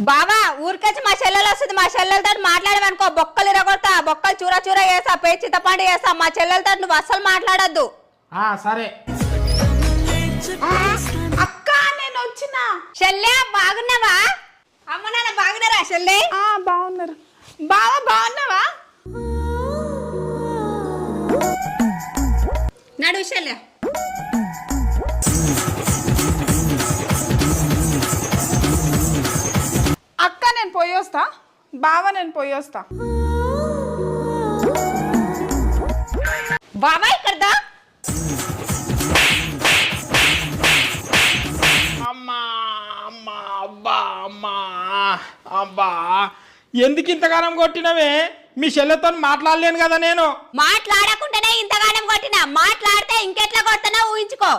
బావా ఊరికొచ్చి మా చెల్లెలు వస్తుంది, మా చెల్లెలతో మాట్లాడమనుకో బొక్కలు ఇరగొడతా, బొక్కలు చూర చూర చేస్తా, పే చిత్తపండు చేస్తా. మా చెల్లెలతో నువ్వు అస్సలు మాట్లాడద్దు. సరే అక్క నేను వచ్చిన. చెల్లె బాగున్నావా? అమ్మ నాన్న బాగున్నారా? చెల్లె బాగున్నారు. బావా బాగున్నావా? నడు చెల్లె. అక్క నేను పోయి వస్తా. బావా నేను పోయి వస్తా. బావా ఇక్కడదా? అమ్మా అమ్మా అబ్బా అమ్మా అబ్బా ఎందుకు ఇంతగానం కొట్టినవే? మీ చెల్లెతో మాట్లాడలేను కదా నేను. మాట్లాడకుండానే ఇంతగానం కొట్టినా, మాట్లాడితే ఇంకెట్లా కొడతానో ఊహించుకో.